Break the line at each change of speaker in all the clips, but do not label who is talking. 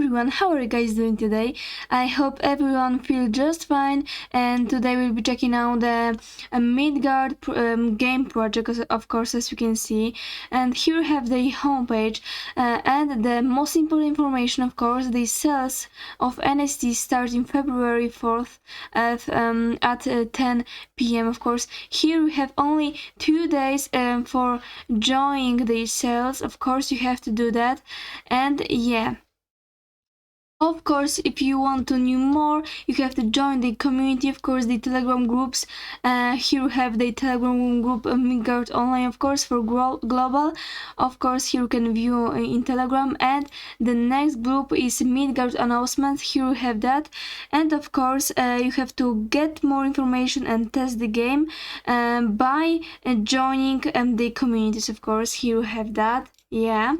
everyone, how are you guys doing today? I hope everyone feels just fine, and today we'll be checking out the Midgard game project, of course, as you can see. And here we have the homepage, and the most important information, of course, the sales of NFT start in February 4th at 10 p.m. Of course, here we have only 2 days for joining the sales. Of course, you have to do that, and yeah. Of course, if you want to know more, you have to join the community, of course, the Telegram groups. Here we have the Telegram group Midgard Online, of course, for global. Of course, here you can view in Telegram. And the next group is Midgard Announcement. Here we have that. And of course, you have to get more information and test the game by joining the communities, of course. Here we have that. Yeah.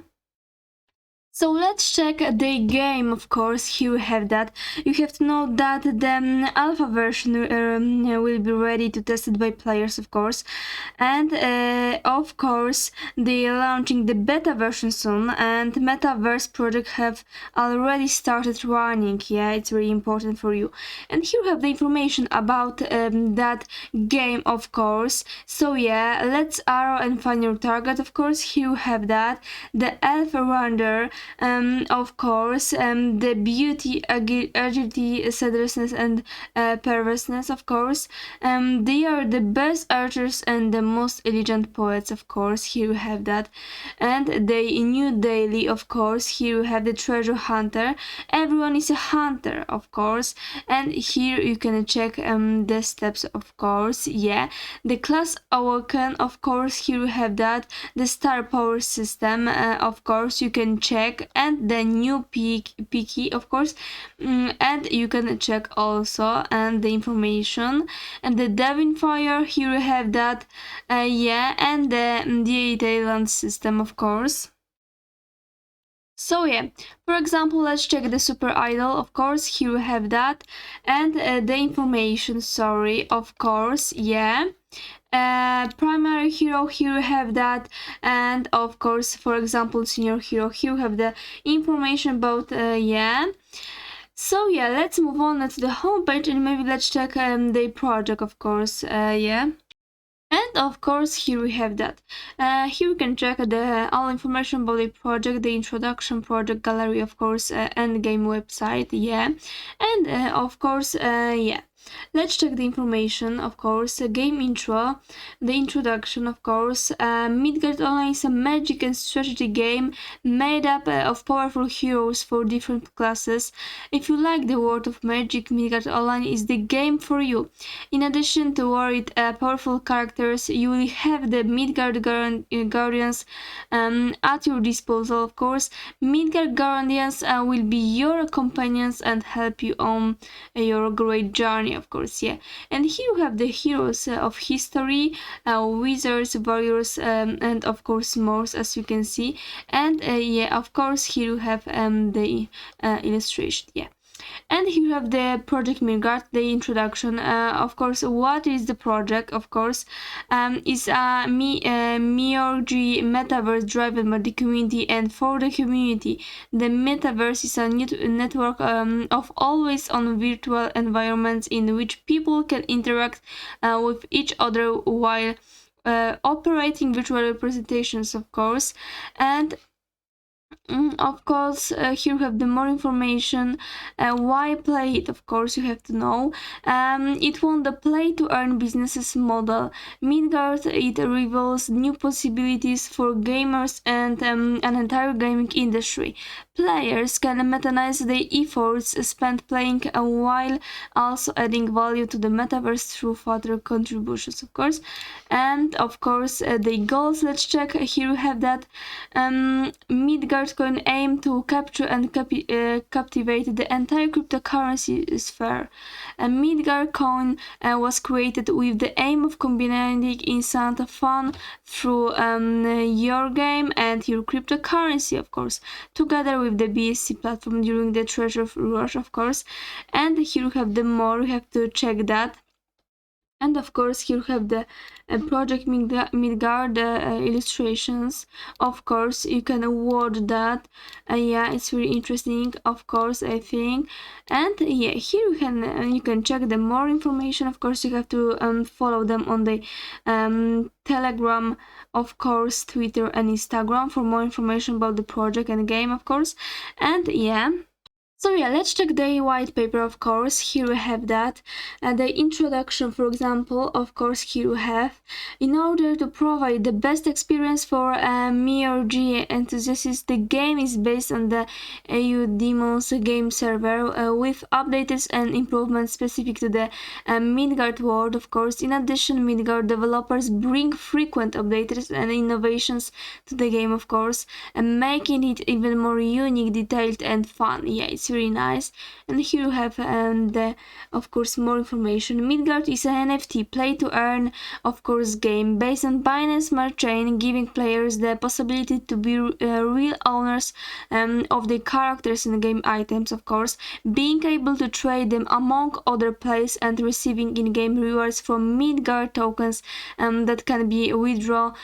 So let's check the game, of course. Here we have that. You have to know that the alpha version will be ready to test it by players, of course. And of course, they are launching the beta version soon, and Metaverse project have already started running. Yeah, it's really important for you. And here we have the information about that game, of course. So yeah, let's arrow and find your target, of course. Here we have that. The alpha render. Of course, the beauty, agility, sadness, and perverseness, of course. They are the best archers and the most elegant poets, of course. Here you have that. And the new daily, of course. Here you have the treasure hunter. Everyone is a hunter, of course. And here you can check the steps, of course. Yeah. The class awoken, of course. Here you have that. The star power system, of course, you can check. And the new Piki, of course, and you can check also and the information. And the Devin Fire, here you have that. Yeah, and the Thailand system, of course. So yeah, for example, let's check the super idol, of course. Here you have that. And the information, sorry, of course. Yeah. Primary hero, here you have that. And of course, for example, senior hero, here you have the information about yeah. So yeah, let's move on to the homepage, and maybe let's check the project, of course. Yeah. And of course, here we have that. Here you can check all information about the project, the introduction, project gallery, of course, and game website. Yeah. And of course, yeah. Let's check the information, of course. Game intro, the introduction, of course. Midgard Online is a magic and strategy game made up of powerful heroes for different classes. If you like the world of magic, Midgard Online is the game for you. In addition to worried powerful characters, you will have the Midgard Guardians at your disposal, of course. Midgard Guardians will be your companions and help you on your great journey, of course. Yeah. And here you have the heroes of history, wizards, warriors, and of course more, as you can see. And yeah, of course, here you have the illustration. Yeah. And here you have the project Midgard, the introduction. Of course, what is the project? Of course, is a Midgard metaverse driven by the community and for the community. The metaverse is a network of always-on virtual environments in which people can interact with each other while operating virtual representations, of course. And of course, here you have the more information. Why play it? Of course, you have to know. It won the play to earn businesses model. Midgard, it reveals new possibilities for gamers and an entire gaming industry. Players can monetize their efforts spent playing while also adding value to the metaverse through further contributions, of course. And of course, the goals. Let's check. Here you have that. Midgard coin aim to capture and captivate the entire cryptocurrency sphere. Midgard coin was created with the aim of combining instant fun through your game and your cryptocurrency, of course, together with the BSC platform during the treasure rush, of course. And here you have the more. You have to check that. And of course, here you have the project Midgard illustrations. Of course, you can watch that. Yeah, it's really interesting. Of course, I think. And yeah, here you can check the more information. Of course, you have to follow them on the Telegram, of course, Twitter and Instagram for more information about the project and game, of course. And yeah. So yeah, let's check the white paper, of course. Here we have that. And the introduction, for example, of course, here we have. In order to provide the best experience for me or G enthusiasts, the game is based on the EU Demons game server with updates and improvements specific to the Midgard world, of course. In addition, Midgard developers bring frequent updates and innovations to the game, of course, and making it even more unique, detailed, and fun. Yeah, it's really nice. And here you have of course, more information. Midgard is an NFT play to earn, of course, game based on Binance Smart Chain, giving players the possibility to be real owners of the characters in the game items, of course, being able to trade them among other players and receiving in-game rewards from Midgard tokens that can be withdrawn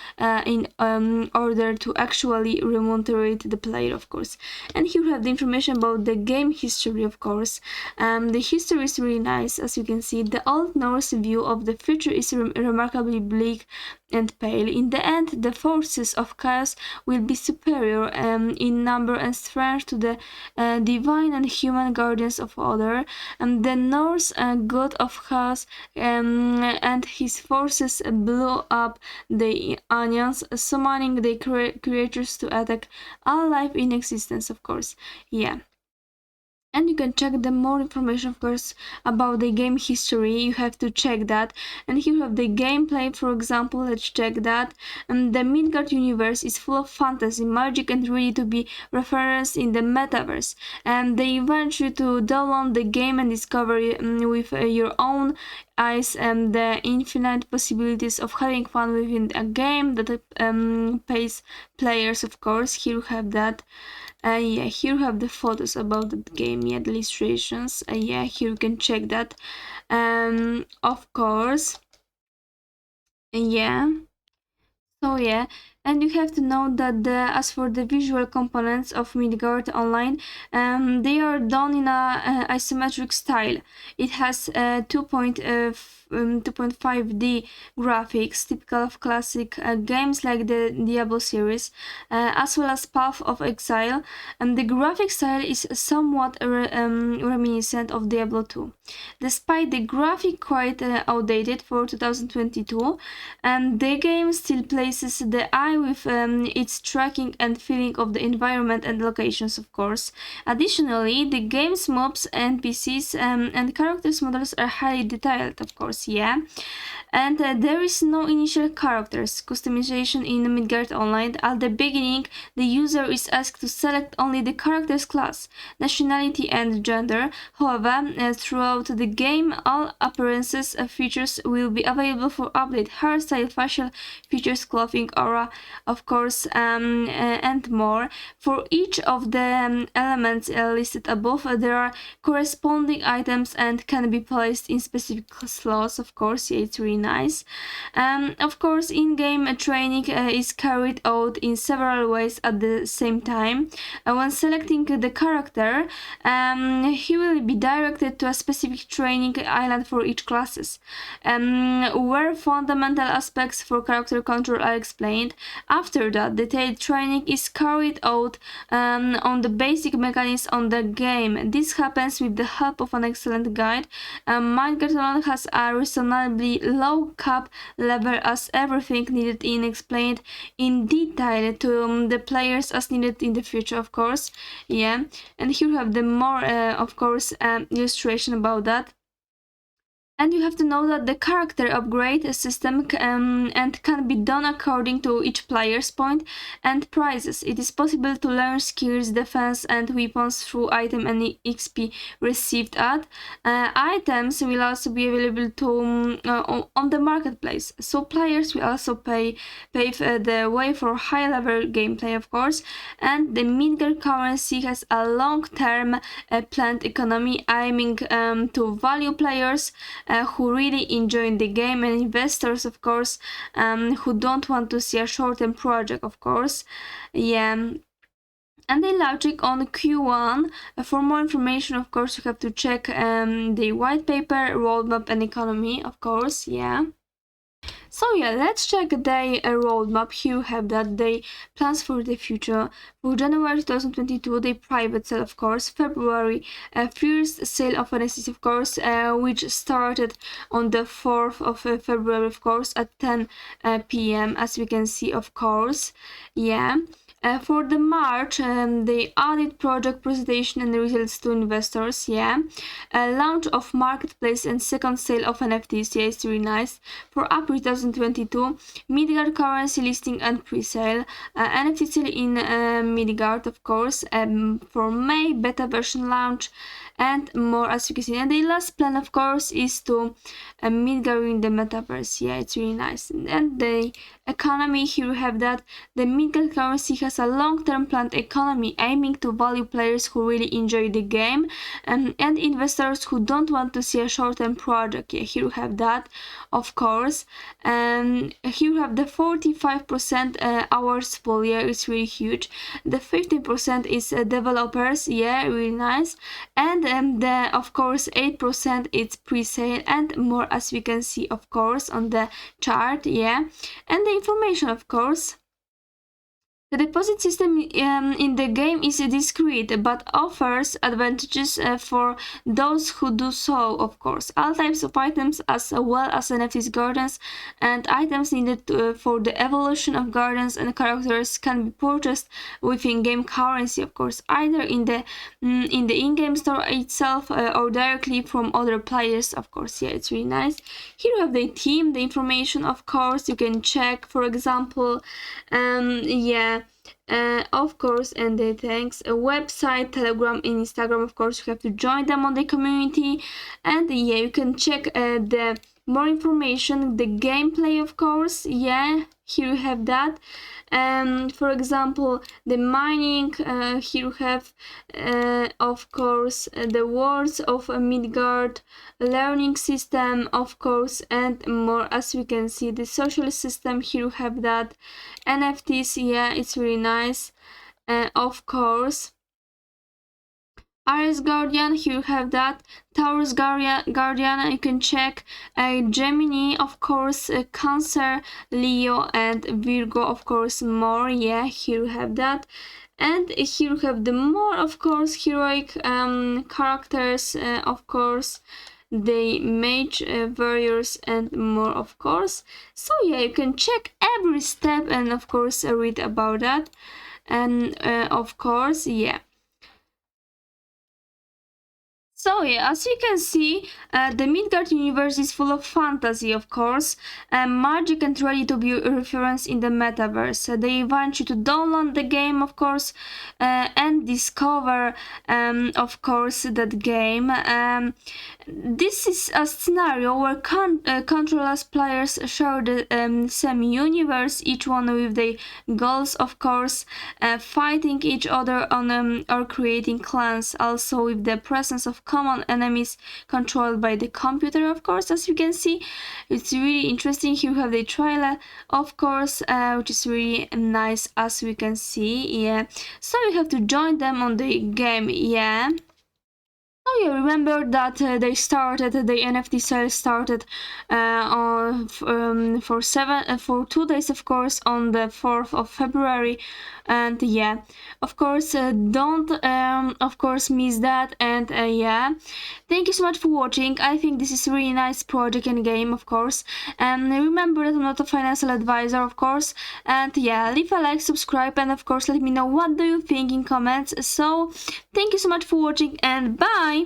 in order to actually remunerate the player, of course. And here you have the information about the game history, of course. The history is really nice, as you can see. The Old Norse view of the future is remarkably bleak and pale. In the end, the forces of chaos will be superior in number and strength to the divine and human guardians of order. The Norse god of chaos and his forces blew up the onions, summoning the creatures to attack all life in existence, of course. Yeah. And you can check the more information, of course, about the game history. You have to check that. And here you have the gameplay, for example. Let's check that. The Midgard universe is full of fantasy, magic, and ready to be referenced in the Metaverse. And they invite you to download the game and discover with your own eyes the infinite possibilities of having fun within a game that pays players, of course. Here you have that. Yeah, here you have the photos about the game, yeah, the illustrations. Yeah, here you can check that. Of course. Yeah. So yeah, and you have to know that as for the visual components of Midgard Online, they are done in a isometric style. It has 2.5D graphics, typical of classic games like the Diablo series, as well as Path of Exile. And the graphic style is somewhat reminiscent of Diablo 2. Despite the graphic quite outdated for 2022, the game still places the eye with its tracking and feeling of the environment and locations, of course. Additionally, the game's mobs, NPCs, and characters models are highly detailed, of course, yeah. And there is no initial characters customization in Midgard Online. At the beginning, the user is asked to select only the character's class, nationality, and gender. However, throughout the game, all appearances features will be available for update: hairstyle, facial features, clothing, aura, of course, and more. For each of the elements listed above, there are corresponding items and can be placed in specific slots, of course. Yeah, it's really nice. Of course, in-game training is carried out in several ways at the same time. When selecting the character, he will be directed to a specific training island for each classes, where fundamental aspects for character control are explained. After that, detailed training is carried out on the basic mechanics on the game. This happens with the help of an excellent guide. Midgard has a reasonably low cap level, as everything needed in explained in detail to the players as needed in the future, of course. Yeah, and here you have the more of course illustration about that. And you have to know that the character upgrade system and can be done according to each player's point and prizes. It is possible to learn skills, defense, and weapons through item and XP received at. Items will also be available to on the marketplace, so players will also pave the way for high-level gameplay, of course. And the Midgard currency has a long-term planned economy aiming to value players who really enjoy the game, and investors, of course, who don't want to see a short-term project, of course. Yeah. And they launch it on Q1. For more information, of course, you have to check the white paper, roadmap, and economy, of course. Yeah. So yeah, let's check the roadmap. Here you have that they plans for the future. For January 2022, the private sale, of course. February, first sale of NFTs, of course, which started on the 4th of February, of course, at 10 p.m. as we can see, of course. Yeah. For the March, they added project presentation and results to investors. Yeah, launch of marketplace and second sale of NFTs. Yeah, it's really nice. For April 2022, Midgard currency listing and pre-sale. NFT sale in Midgard, of course. For May, beta version launch and more, as you can see. And the last plan, of course, is to Midgard in the Metaverse. Yeah, it's really nice. And the economy, here you have that the Midgard currency has a long-term planned economy aiming to value players who really enjoy the game and investors who don't want to see a short-term project. Yeah, here you have that, of course. And here you have the 45% hours full. Yeah, it's really huge. The 15% is developers. Yeah, really nice. And the, of course, 8% is pre-sale and more, as we can see, of course, on the chart. Yeah, and the information, of course. The deposit system in the game is discrete, but offers advantages for those who do so, of course. All types of items, as well as NFTs, gardens, and items needed for the evolution of gardens and characters can be purchased with in-game currency, of course, either in the in-game store itself or directly from other players, of course. Yeah, it's really nice. Here you have the team, the information, of course. You can check, for example, yeah. Of course, and the thanks a website, Telegram, and Instagram. Of course, you have to join them on the community, and yeah, you can check the more information, the gameplay, of course. Yeah, here you have that. For example, the mining. Here you have, of course, the words of Midgard, learning system, of course, and more. As we can see, the social system. Here you have that. NFTs. Yeah, it's really nice. Of course. Aries Guardian, here you have that. Taurus Guardian, you can check. Gemini, of course, Cancer, Leo, and Virgo, of course, more. Yeah, here you have that. And here you have the more, of course, heroic characters, of course, the mage, warriors, and more, of course. So yeah, you can check every step and, of course, read about that. And of course, yeah. So yeah, as you can see, the Midgard universe is full of fantasy, of course, magic, and ready to be referenced in the metaverse. They want you to download the game, of course, and discover, of course, that game. This is a scenario where controllers players share the same universe, each one with their goals, of course, fighting each other on or creating clans, also with the presence of common enemies controlled by the computer, of course. As you can see, it's really interesting. Here you have the trailer, of course, which is really nice, as we can see. Yeah, so you have to join them on the game. Yeah. Oh yeah, remember that they started, the NFT sale started for 2 days, of course, on the 4th of February. And yeah, of course, don't of course miss that. And yeah, thank you so much for watching. I think this is a really nice project and game, of course. And remember that I'm not a financial advisor, of course. And yeah, leave a like, subscribe, and of course let me know what do you think in comments. So thank you so much for watching, and bye.